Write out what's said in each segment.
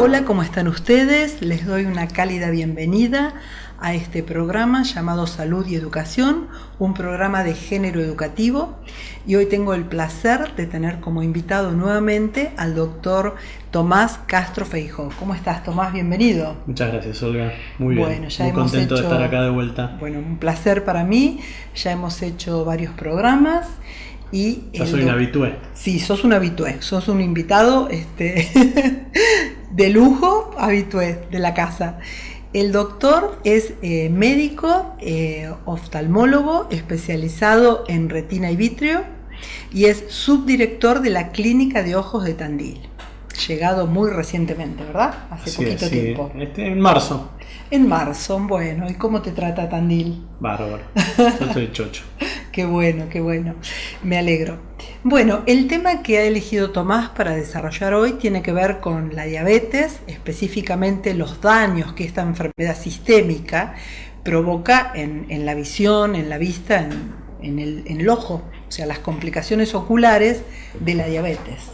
Hola, ¿cómo están ustedes? Les doy una cálida bienvenida a este programa llamado Salud y Educación, un programa de género educativo. Y hoy tengo el placer de tener como invitado nuevamente al doctor Tomás Castro Feijó. ¿Cómo estás, Tomás? Bienvenido. Muchas gracias, Olga. Muy bien. Bueno, ya muy hemos contento hecho, de estar acá de vuelta. Bueno, un placer para mí. Ya hemos hecho varios programas. Y yo soy un habitué. Sí, sos un habitué, sos un invitado de lujo, habitué de la casa. El doctor es médico, oftalmólogo, especializado en retina y vítreo y es subdirector de la Clínica de Ojos de Tandil. Llegado muy recientemente, ¿verdad? Hace poquito tiempo. En marzo. En marzo, bueno. ¿Y cómo te trata Tandil? Bárbaro. Yo estoy chocho. Qué bueno, me alegro. Bueno, el tema que ha elegido Tomás para desarrollar hoy tiene que ver con la diabetes, específicamente los daños que esta enfermedad sistémica provoca en la visión, en la vista, en el ojo, o sea, las complicaciones oculares de la diabetes,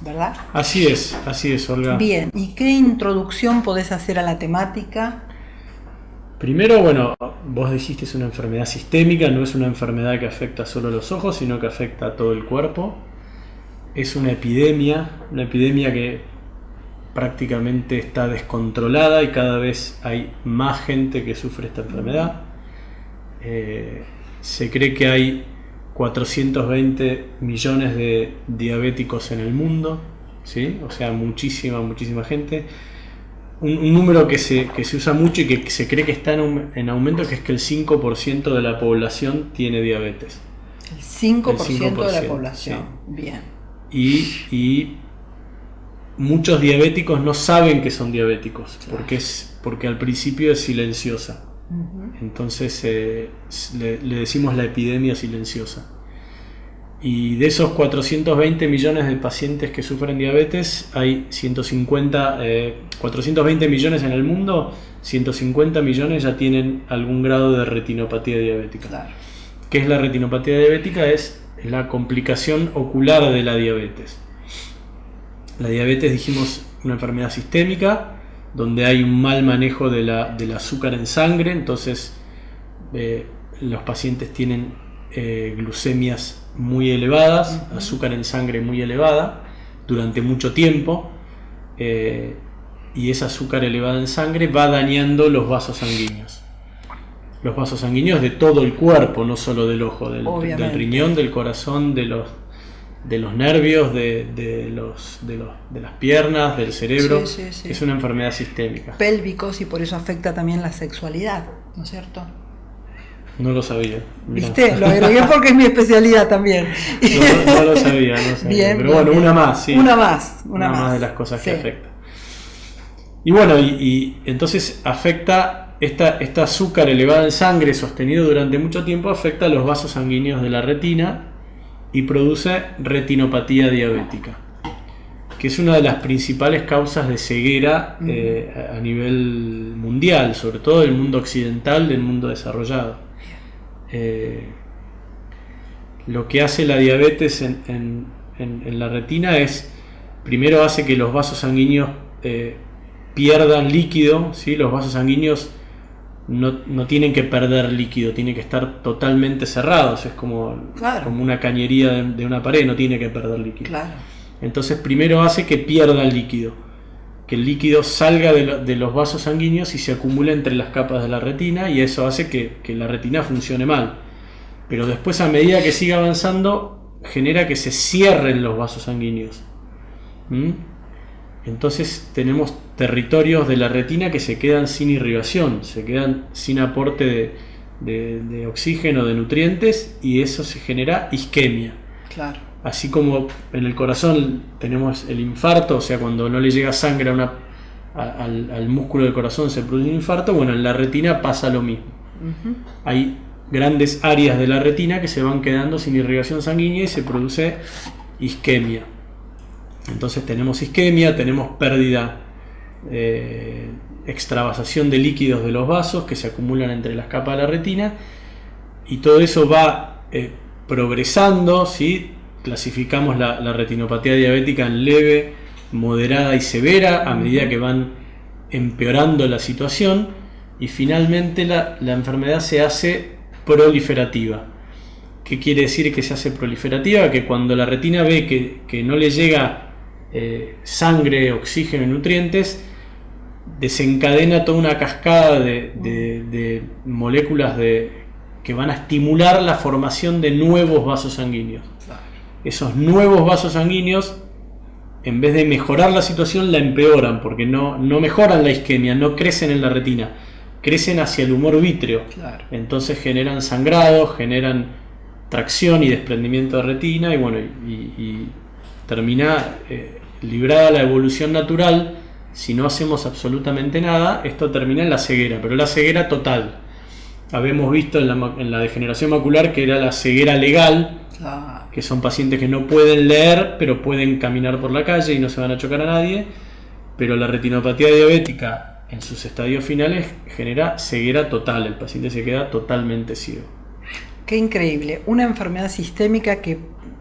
¿verdad? Así es, Olga. Bien, ¿y qué introducción podés hacer a la temática? Primero, bueno, vos dijiste es una enfermedad sistémica, no es una enfermedad que afecta solo a los ojos, sino que afecta a todo el cuerpo. Es una epidemia que prácticamente está descontrolada y cada vez hay más gente que sufre esta enfermedad. Se cree que hay 420 millones de diabéticos en el mundo, ¿sí? O sea, muchísima gente. Un número que se usa mucho y que se cree que está en aumento, que es que el 5% de la población tiene diabetes. El 5% de la población, sí. Bien. Y muchos diabéticos no saben que son diabéticos, claro. porque al principio es silenciosa. Uh-huh. Entonces le decimos la epidemia silenciosa. Y de esos 420 millones de pacientes que sufren diabetes, hay 420 millones en el mundo, 150 millones ya tienen algún grado de retinopatía diabética. Claro. ¿Qué es la retinopatía diabética? Es la complicación ocular de la diabetes. La diabetes, dijimos, una enfermedad sistémica, donde hay un mal manejo del azúcar en sangre, entonces los pacientes tienen glucemias muy elevadas, uh-huh. Azúcar en sangre muy elevada durante mucho tiempo, y esa azúcar elevada en sangre va dañando los vasos sanguíneos de todo el cuerpo, no solo del ojo, del riñón, del corazón, de los nervios, de las piernas, del cerebro. Sí. Es una enfermedad sistémica. Pélvicos, y por eso afecta también la sexualidad, ¿no es cierto? No lo sabía. ¿Viste? Lo agregué porque es mi especialidad también. No lo sabía. Bien, pero bueno, bien. Una más, sí. Una más de las cosas que afecta. Y bueno, y entonces afecta esta azúcar elevada en sangre sostenido durante mucho tiempo, afecta a los vasos sanguíneos de la retina y produce retinopatía diabética, que es una de las principales causas de ceguera a nivel mundial, sobre todo del mundo occidental, del mundo desarrollado. Lo que hace la diabetes en la retina es, primero hace que los vasos sanguíneos pierdan líquido, ¿sí? Los vasos sanguíneos no tienen que perder líquido, tienen que estar totalmente cerrados, es como una cañería de una pared, no tiene que perder líquido. Claro. Entonces primero hace que pierda el líquido, que el líquido salga de los vasos sanguíneos y se acumule entre las capas de la retina, y eso hace que la retina funcione mal. Pero después, a medida que sigue avanzando, genera que se cierren los vasos sanguíneos. Entonces tenemos territorios de la retina que se quedan sin irrigación, se quedan sin aporte de oxígeno, de nutrientes, y eso se genera isquemia. Claro. Así como en el corazón tenemos el infarto, o sea, cuando no le llega sangre al músculo del corazón se produce un infarto, bueno, en la retina pasa lo mismo. Uh-huh. Hay grandes áreas de la retina que se van quedando sin irrigación sanguínea y se produce isquemia. Entonces tenemos isquemia, tenemos pérdida, extravasación de líquidos de los vasos que se acumulan entre las capas de la retina, y todo eso va progresando, ¿sí? Clasificamos la retinopatía diabética en leve, moderada y severa a medida que van empeorando la situación, y finalmente la enfermedad se hace proliferativa. ¿Qué quiere decir que se hace proliferativa? Que cuando la retina ve que no le llega sangre, oxígeno y nutrientes, desencadena toda una cascada de moléculas que van a estimular la formación de nuevos vasos sanguíneos. Esos nuevos vasos sanguíneos, en vez de mejorar la situación, la empeoran, porque no mejoran la isquemia, no crecen en la retina, crecen hacia el humor vítreo. Claro. Entonces generan sangrado, generan tracción y desprendimiento de retina, y bueno, y termina librada la evolución natural. Si no hacemos absolutamente nada, esto termina en la ceguera, pero la ceguera total. Habíamos visto en la degeneración macular que era la ceguera legal, que son pacientes que no pueden leer, pero pueden caminar por la calle y no se van a chocar a nadie. Pero la retinopatía diabética, en sus estadios finales, genera ceguera total. El paciente se queda totalmente ciego. Qué increíble. Una enfermedad sistémica que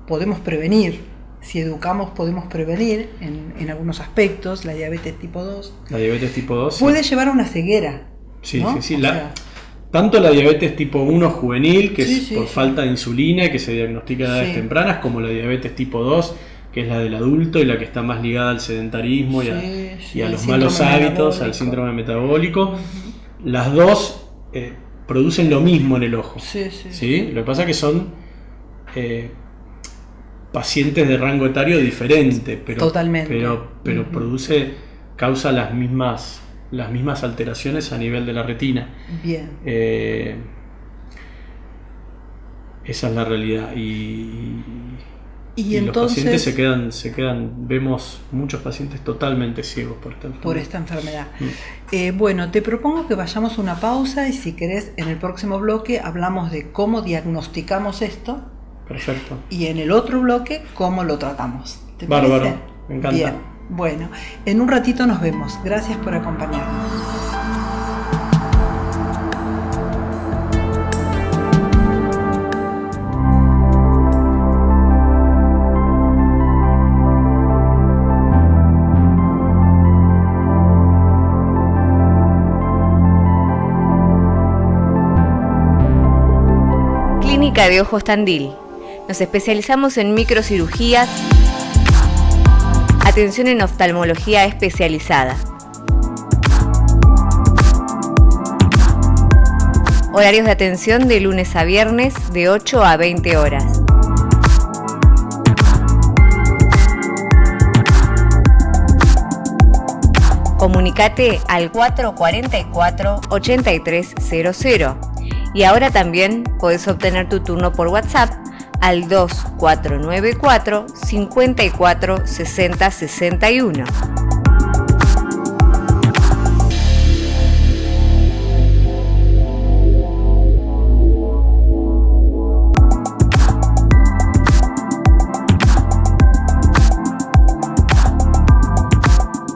podemos prevenir. Si educamos, podemos prevenir en algunos aspectos. La diabetes tipo 2. La diabetes tipo 2 puede llevar a una ceguera. Sí, ¿no? sí. Tanto la diabetes tipo 1 juvenil, que es por falta de insulina y que se diagnostica a edades tempranas, como la diabetes tipo 2, que es la del adulto y la que está más ligada al sedentarismo y a los malos hábitos, al síndrome metabólico. Las dos producen lo mismo en el ojo. ¿Sí? Lo que pasa es que son pacientes de rango etario diferente, pero causa las mismas alteraciones a nivel de la retina. Bien. Esa es la realidad. Y entonces, los pacientes se quedan, vemos muchos pacientes totalmente ciegos por esta enfermedad. Bueno, te propongo que vayamos a una pausa y si querés, en el próximo bloque hablamos de cómo diagnosticamos esto. Perfecto. Y en el otro bloque, cómo lo tratamos. ¿Te Bárbaro, parece? me encanta. Bien, bueno, en un ratito nos vemos. Gracias por acompañarnos. Clínica de Ojos Tandil. Nos especializamos en microcirugías, atención en oftalmología especializada. Horarios de atención de lunes a viernes de 8 a 20 horas. Comunicate al 444-8300 y ahora también podés obtener tu turno por WhatsApp al 2494 54 60 61.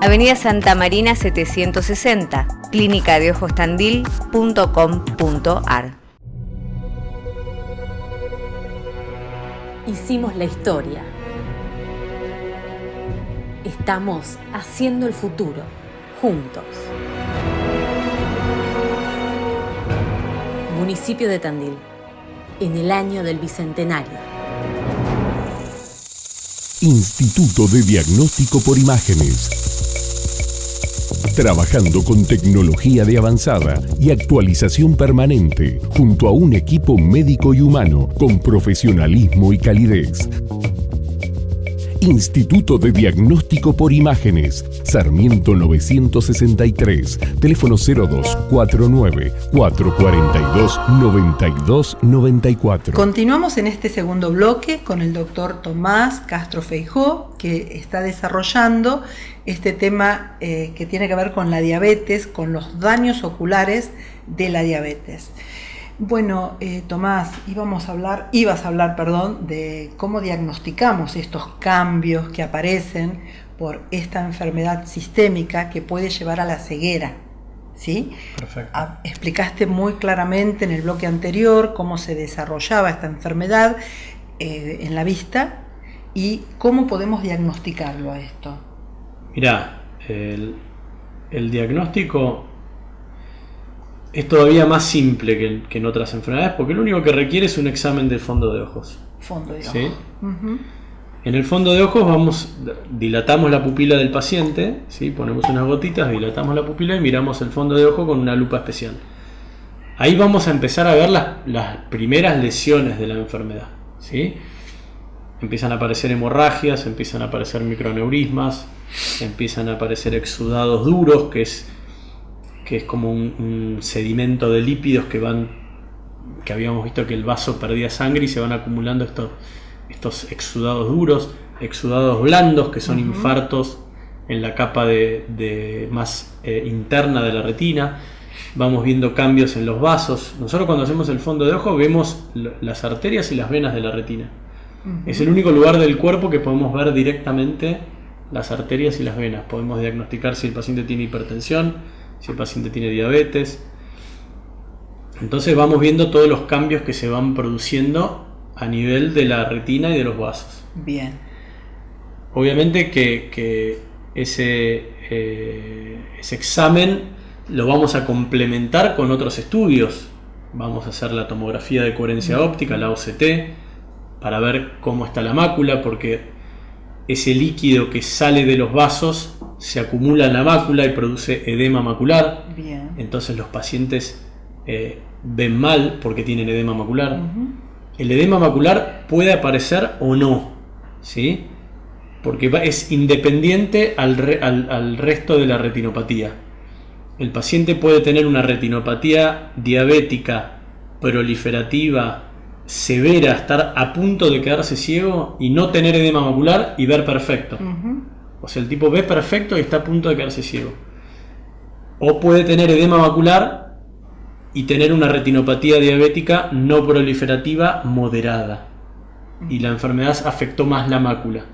Avenida Santa Marina 760, clínicadeojostandil.com.ar. Hicimos la historia. Estamos haciendo el futuro, juntos. Municipio de Tandil, en el año del Bicentenario. Instituto de Diagnóstico por Imágenes. Trabajando con tecnología de avanzada y actualización permanente, junto a un equipo médico y humano con profesionalismo y calidez. Instituto de Diagnóstico por Imágenes, Sarmiento 963, teléfono 0249-442-9294. Continuamos en este segundo bloque con el doctor Tomás Castro Feijó, que está desarrollando este tema que tiene que ver con la diabetes, con los daños oculares de la diabetes. Bueno, Tomás, ibas a hablar, de cómo diagnosticamos estos cambios que aparecen por esta enfermedad sistémica que puede llevar a la ceguera, ¿sí? Perfecto. Explicaste muy claramente en el bloque anterior cómo se desarrollaba esta enfermedad en la vista y cómo podemos diagnosticarlo a esto. Mirá, el diagnóstico es todavía más simple que en otras enfermedades, porque lo único que requiere es un examen del fondo de ojos. Fondo de ojo. ¿Sí? En el fondo de ojos dilatamos la pupila del paciente, ¿sí? Ponemos unas gotitas, dilatamos la pupila y miramos el fondo de ojo con una lupa especial. Ahí vamos a empezar a ver las primeras lesiones de la enfermedad, ¿sí? Empiezan a aparecer hemorragias, empiezan a aparecer microneurismas, empiezan a aparecer exudados duros, que es como un sedimento de lípidos que habíamos visto que el vaso perdía sangre y se van acumulando estos exudados duros, exudados blandos, que son infartos en la capa de más interna de la retina. Vamos viendo cambios en los vasos. Nosotros cuando hacemos el fondo de ojo vemos las arterias y las venas de la retina. Es el único lugar del cuerpo que podemos ver directamente las arterias y las venas. Podemos diagnosticar si el paciente tiene hipertensión, si el paciente tiene diabetes. Entonces vamos viendo todos los cambios que se van produciendo a nivel de la retina y de los vasos. Bien. Obviamente que ese examen lo vamos a complementar con otros estudios. Vamos a hacer la tomografía de coherencia óptica, la OCT, para ver cómo está la mácula, porque ese líquido que sale de los vasos se acumula en la mácula y produce edema macular. Bien. Entonces los pacientes ven mal porque tienen edema macular. El edema macular puede aparecer o no, ¿sí? Porque es independiente al resto de la retinopatía. El paciente puede tener una retinopatía diabética proliferativa severa, estar a punto de quedarse ciego y no tener edema macular y ver perfecto. O sea, el tipo ve perfecto y está a punto de quedarse ciego. O puede tener edema macular y tener una retinopatía diabética no proliferativa moderada. Y la enfermedad afectó más la mácula.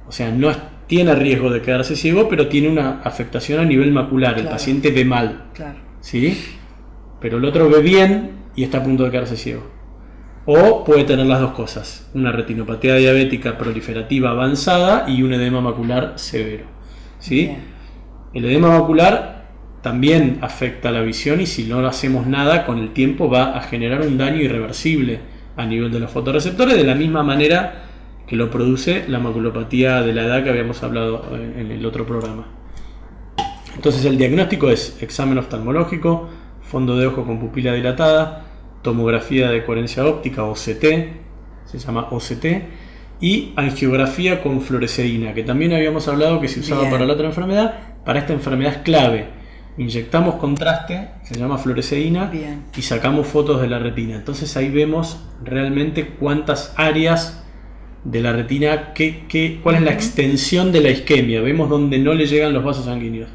O sea, no tiene riesgo de quedarse ciego, pero tiene una afectación a nivel macular. Claro. El paciente ve mal. Claro. ¿Sí? Pero el otro ve bien y está a punto de quedarse ciego. O puede tener las dos cosas. Una retinopatía diabética proliferativa avanzada y un edema macular severo. ¿Sí? Bien. El edema macular también afecta la visión y si no hacemos nada, con el tiempo va a generar un daño irreversible a nivel de los fotorreceptores, de la misma manera que lo produce la maculopatía de la edad que habíamos hablado en el otro programa. Entonces el diagnóstico es examen oftalmológico, fondo de ojo con pupila dilatada, tomografía de coherencia óptica, OCT, se llama OCT, y angiografía con fluoresceína, que también habíamos hablado que se usaba para la otra enfermedad. Para esta enfermedad es clave. Inyectamos contraste, se llama fluoresceína, y sacamos fotos de la retina. Entonces ahí vemos realmente cuántas áreas de la retina, cuál es la extensión de la isquemia, vemos donde no le llegan los vasos sanguíneos.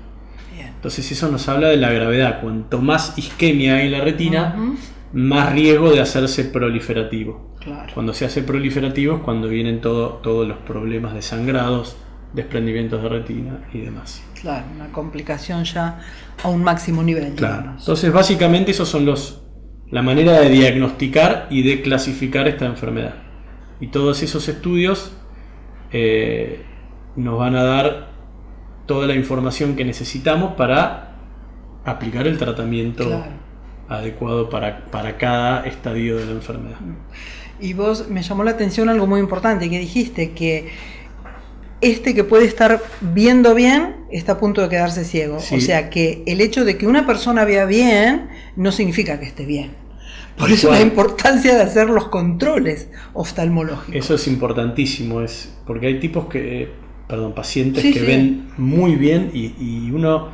Entonces eso nos habla de la gravedad. Cuanto más isquemia hay en la retina, más riesgo de hacerse proliferativo. Claro. Cuando se hace proliferativo es cuando vienen todos los problemas de sangrados, desprendimientos de retina y demás. Claro, una complicación ya a un máximo nivel. Claro. Digamos. Entonces básicamente esos son la manera de diagnosticar y de clasificar esta enfermedad. Y todos esos estudios nos van a dar toda la información que necesitamos para aplicar el tratamiento adecuado para cada estadio de la enfermedad. Y vos, me llamó la atención algo muy importante que dijiste, que que puede estar viendo bien está a punto de quedarse ciego. Sí. O sea que el hecho de que una persona vea bien no significa que esté bien. Por eso la importancia de hacer los controles oftalmológicos. Eso es importantísimo, porque hay pacientes que ven muy bien y uno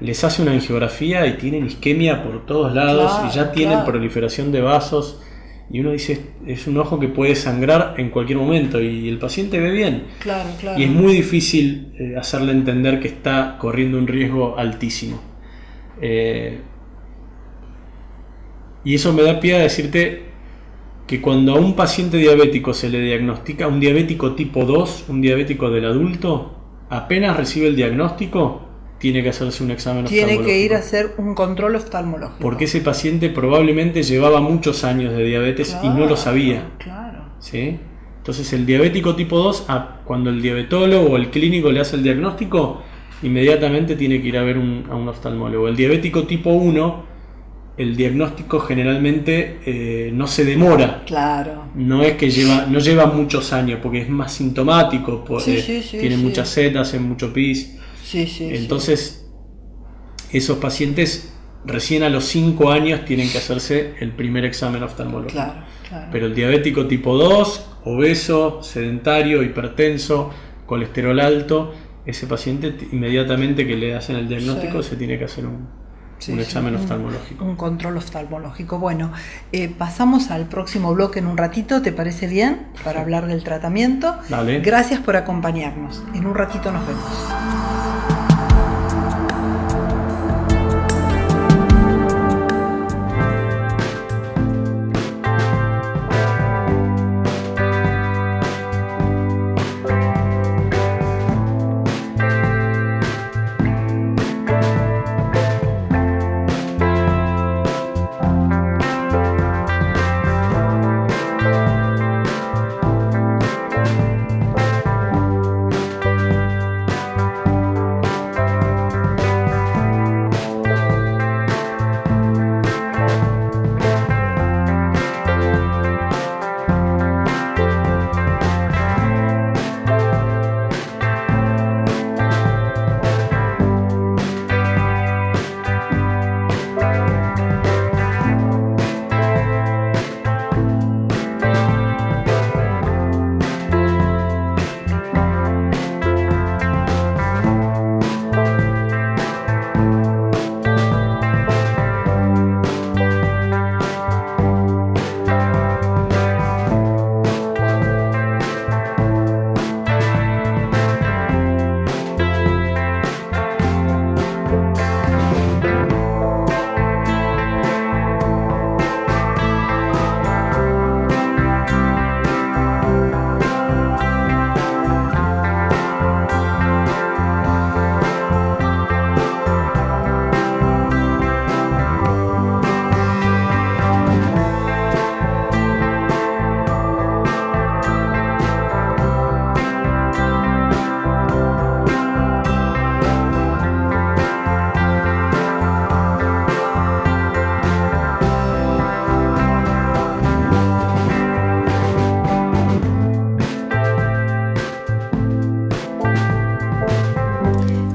les hace una angiografía y tienen isquemia por todos lados y ya tienen proliferación de vasos y uno dice, es un ojo que puede sangrar en cualquier momento y el paciente ve bien. Claro. Y es muy difícil hacerle entender que está corriendo un riesgo altísimo. Y eso me da pie a decirte que cuando a un paciente diabético se le diagnostica un diabético tipo 2, un diabético del adulto, apenas recibe el diagnóstico, tiene que hacerse un examen oftalmológico. Tiene que ir a hacer un control oftalmológico. Porque ese paciente probablemente llevaba muchos años de diabetes y no lo sabía. Claro. ¿Sí? Entonces el diabético tipo 2, cuando el diabetólogo o el clínico le hace el diagnóstico, inmediatamente tiene que ir a ver a un oftalmólogo. El diabético tipo 1, el diagnóstico generalmente no se demora. Claro. No es que no lleva muchos años, porque es más sintomático, tiene mucha sed, hace mucho pis. Entonces, esos pacientes recién a los 5 años tienen que hacerse el primer examen oftalmológico. Claro. Pero el diabético tipo 2, obeso, sedentario, hipertenso, colesterol alto, ese paciente inmediatamente que le hacen el diagnóstico se tiene que hacer un examen oftalmológico. Un control oftalmológico. Bueno, pasamos al próximo bloque en un ratito, ¿te parece bien? Para hablar del tratamiento. Dale. Gracias por acompañarnos. En un ratito nos vemos.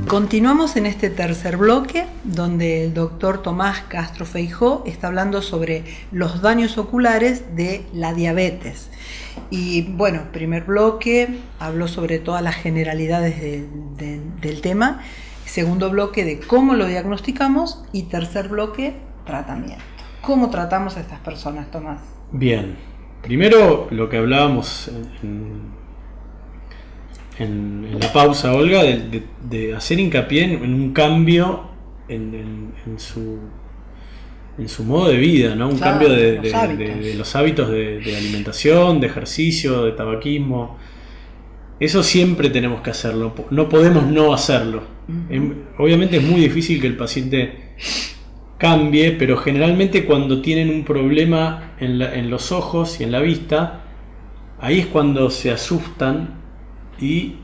Continuamos en este tercer bloque, donde el doctor Tomás Castro Feijó está hablando sobre los daños oculares de la diabetes. Y bueno, primer bloque habló sobre todas las generalidades del tema, segundo bloque de cómo lo diagnosticamos y tercer bloque, tratamiento. ¿Cómo tratamos a estas personas, Tomás? Bien, primero lo que hablábamos en la pausa, Olga, de hacer hincapié en un cambio en su modo de vida, ¿no? Un cambio de los hábitos de alimentación, de ejercicio, de tabaquismo. Eso siempre tenemos que hacerlo, no podemos no hacerlo. Obviamente es muy difícil que el paciente cambie, pero generalmente cuando tienen un problema en los ojos y en la vista, ahí es cuando se asustan. Y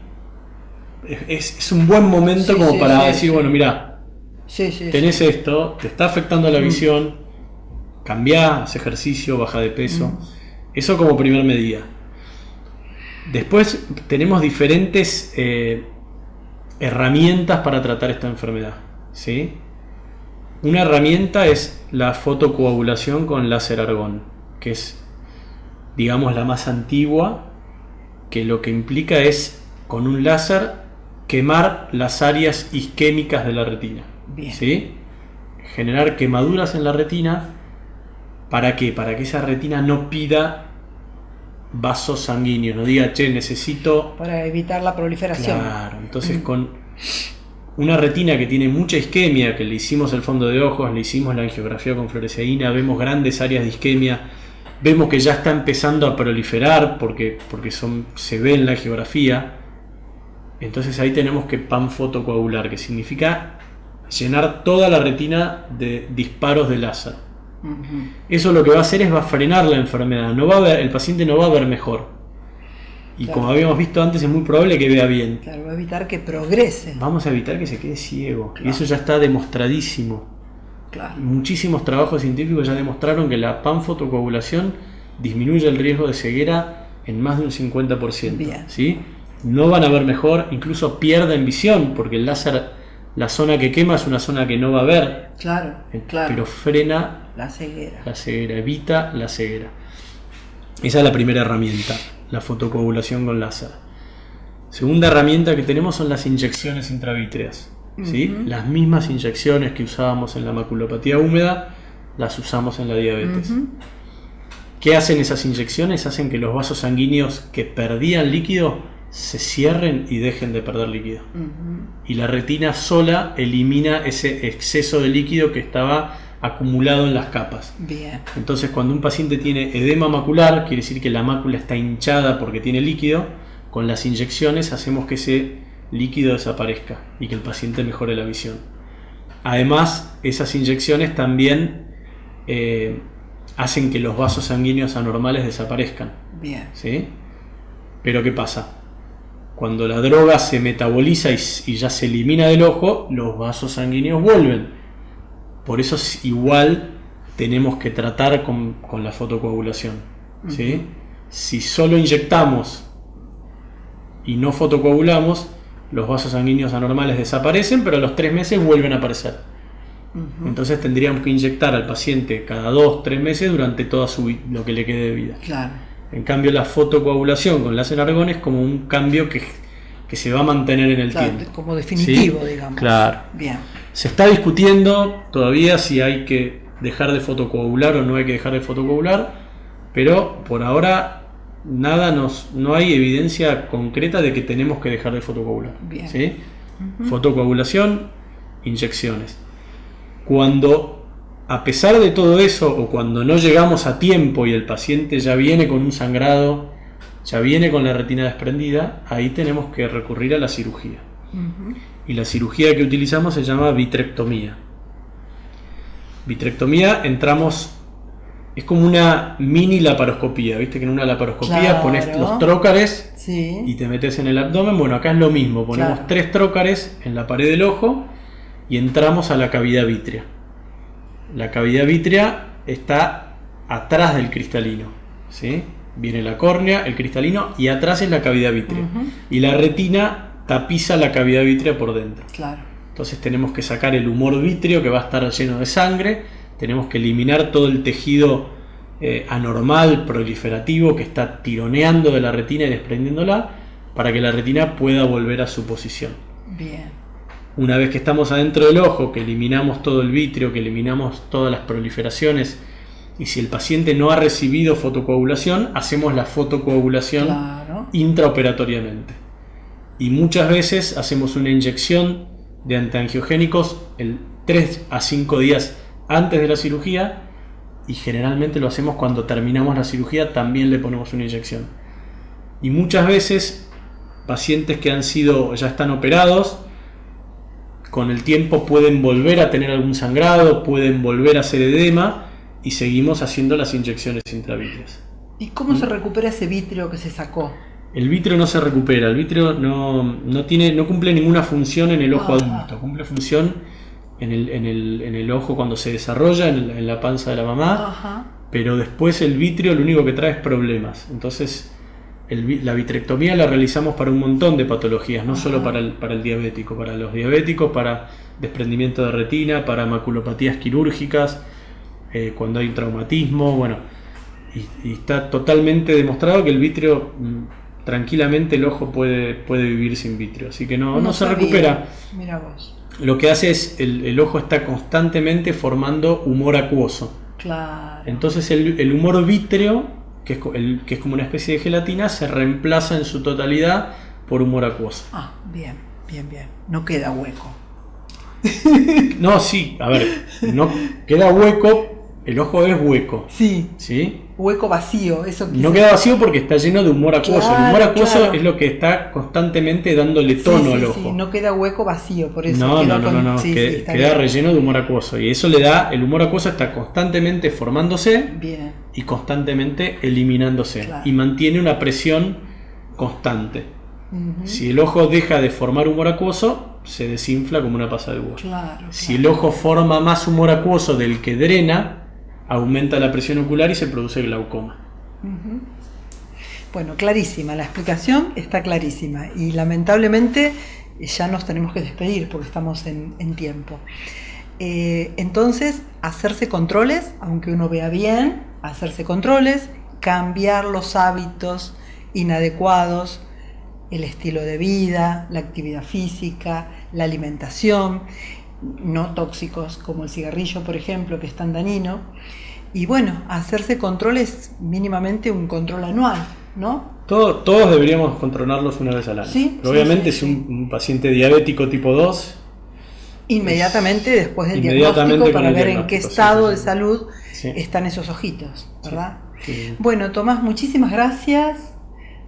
es un buen momento para decir, bueno, mira, tenés esto, te está afectando la visión, cambiá, haz ejercicio, baja de peso. Eso como primer medida. Después tenemos diferentes herramientas para tratar esta enfermedad, ¿sí? Una herramienta es la fotocoagulación con láser argón, que es, digamos, la más antigua, que lo que implica es, con un láser, quemar las áreas isquémicas de la retina. Bien. ¿Sí? Generar quemaduras en la retina. ¿Para qué? Para que esa retina no pida vasos sanguíneos, no diga, che, necesito... Para evitar la proliferación. Claro, entonces con una retina que tiene mucha isquemia, que le hicimos el fondo de ojos, le hicimos la angiografía con fluoresceína, vemos grandes áreas de isquemia, vemos que ya está empezando a proliferar porque se ve en la angiografía. Entonces ahí tenemos que panfotocoagular, que significa llenar toda la retina de disparos de láser. Eso lo que va a hacer es va a frenar la enfermedad. El paciente no va a ver mejor, Y Claro. como habíamos visto antes, es muy probable que vea bien. Claro, va a evitar que progrese. Vamos a evitar que se quede ciego. Claro. Y eso ya está demostradísimo. Claro. Muchísimos trabajos científicos ya demostraron que la panfotocoagulación disminuye el riesgo de ceguera en más de un 50%. Bien. ¿Sí? No van a ver mejor, incluso pierden visión, porque el láser, la zona que quema es una zona que no va a ver, Claro, claro. pero frena La ceguera. la ceguera, evita la ceguera. Esa es la primera herramienta, la fotocoagulación con láser. Segunda herramienta que tenemos son las inyecciones intravítreas. ¿Sí? Ujú. Las mismas inyecciones que usábamos en la maculopatía húmeda, las usamos en la diabetes. Ujú. ¿Qué hacen esas inyecciones? Hacen que los vasos sanguíneos que perdían líquido se cierren y dejen de perder líquido. Ujú. Y la retina sola elimina ese exceso de líquido que estaba acumulado en las capas. Bien. Entonces, cuando un paciente tiene edema macular, quiere decir que la mácula está hinchada porque tiene líquido. Con las inyecciones hacemos que ese líquido desaparezca y que el paciente mejore la visión. Además, esas inyecciones también hacen que los vasos sanguíneos anormales desaparezcan. Bien. ¿Sí? Pero ¿qué pasa? Cuando la droga se metaboliza y ya se elimina del ojo, los vasos sanguíneos vuelven. Por eso igual tenemos que tratar con la fotocoagulación. ¿Sí? Ujú. Si solo inyectamos y no fotocoagulamos, los vasos sanguíneos anormales desaparecen, pero a los 3 meses vuelven a aparecer. Ujú. Entonces tendríamos que inyectar al paciente cada 2-3 meses durante toda lo que le quede de vida. Claro. En cambio, la fotocoagulación con láser argón es como un cambio que se va a mantener en el Claro, tiempo. como definitivo, ¿Sí? digamos. Claro. Bien. Se está discutiendo todavía si hay que dejar de fotocoagular o no hay que dejar de fotocoagular, pero por ahora no hay evidencia concreta de que tenemos que dejar de fotocoagular. Bien. ¿Sí? Ujú. Fotocoagulación, inyecciones. Cuando, a pesar de todo eso, o cuando no llegamos a tiempo y el paciente ya viene con un sangrado, ya viene con la retina desprendida, ahí tenemos que recurrir a la cirugía. Ujú. Y la cirugía que utilizamos se llama vitrectomía. Vitrectomía es como una mini laparoscopía, viste que en una laparoscopía Claro. pones los trócares Sí. y te metes en el abdomen. Bueno, acá es lo mismo, ponemos Claro. 3 trócares en la pared del ojo y entramos a la cavidad vítrea. La cavidad vítrea está atrás del cristalino, ¿sí? Viene la córnea, el cristalino, y atrás es la cavidad vítrea. Ujú. Y la retina tapiza la cavidad vítrea por dentro. Claro. Entonces tenemos que sacar el humor vítreo que va a estar lleno de sangre, tenemos que eliminar todo el tejido anormal, proliferativo, que está tironeando de la retina y desprendiéndola, para que la retina pueda volver a su posición. Bien. Una vez que estamos adentro del ojo, que eliminamos todo el vítreo, que eliminamos todas las proliferaciones, y si el paciente no ha recibido fotocoagulación, hacemos la fotocoagulación Claro. intraoperatoriamente. Y muchas veces hacemos una inyección de antiangiogénicos 3 a 5 días antes de la cirugía, y generalmente lo hacemos cuando terminamos la cirugía, también le ponemos una inyección. Y muchas veces pacientes que ya están operados, con el tiempo pueden volver a tener algún sangrado, pueden volver a hacer edema, y seguimos haciendo las inyecciones intravítreas. ¿Y cómo se recupera ese vítreo que se sacó? El vítreo no se recupera, el vítreo no cumple ninguna función en el ojo Ah. adulto, cumple función en el ojo cuando se desarrolla, en la panza de la mamá, Ajá. pero después el vítreo lo único que trae es problemas. Entonces la vitrectomía la realizamos para un montón de patologías, no Ajá. solo para el diabético, para los diabéticos, para desprendimiento de retina, para maculopatías quirúrgicas, cuando hay un traumatismo, bueno, y está totalmente demostrado que el vítreo, tranquilamente el ojo puede vivir sin vítreo, así que no se sabía. recupera. Mira vos. Lo que hace es, el ojo está constantemente formando humor acuoso. Claro. Entonces el humor vítreo, que es como una especie de gelatina, se reemplaza en su totalidad por humor acuoso. Ah, bien, bien, bien. No queda hueco. No, sí, a ver, no queda hueco, el ojo es hueco, Sí, ¿sí? hueco vacío. Eso No queda vacío porque está lleno de humor acuoso. Claro, El humor acuoso claro. es lo que está constantemente dándole tono al ojo. Sí, no queda hueco vacío, por eso. No, queda no. Sí, está Queda bien. relleno de humor acuoso. Y eso le da, el humor acuoso está constantemente formándose Bien. y constantemente eliminándose. Claro. Y mantiene una presión constante. Ujú. Si el ojo deja de formar humor acuoso, se desinfla como una pasa de uva. Claro, Si el ojo forma más humor acuoso del que drena, aumenta la presión ocular y se produce glaucoma. Ujú. Bueno, clarísima, la explicación está clarísima y lamentablemente ya nos tenemos que despedir porque estamos en tiempo. Entonces, hacerse controles, aunque uno vea bien, hacerse controles, cambiar los hábitos inadecuados, el estilo de vida, la actividad física, la alimentación, no tóxicos como el cigarrillo, por ejemplo, que es tan dañino. Y bueno, hacerse controles, mínimamente un control anual, ¿no? Todos deberíamos controlarlos una vez al año. Sí, pero obviamente sí. si un paciente diabético tipo 2, Inmediatamente después del Inmediatamente diagnóstico con para el ver en qué diagnóstico, estado sí, de sí. salud Sí. están esos ojitos, ¿verdad? Sí. Bueno, Tomás, muchísimas gracias.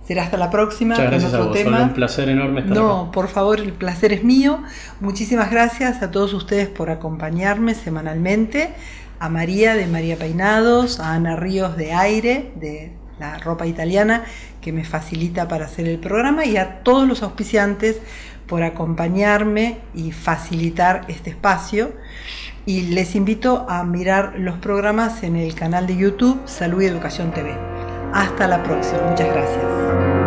Será hasta la próxima Muchas con gracias a otro vos. tema. Olga, un placer enorme estar No, acá. por favor, el placer es mío. Muchísimas gracias a todos ustedes por acompañarme semanalmente. A María de María Peinados, a Ana Ríos de Aire, de la ropa italiana, que me facilita para hacer el programa, y a todos los auspiciantes por acompañarme y facilitar este espacio. Y les invito a mirar los programas en el canal de YouTube Salud y Educación TV. Hasta la próxima. Muchas gracias.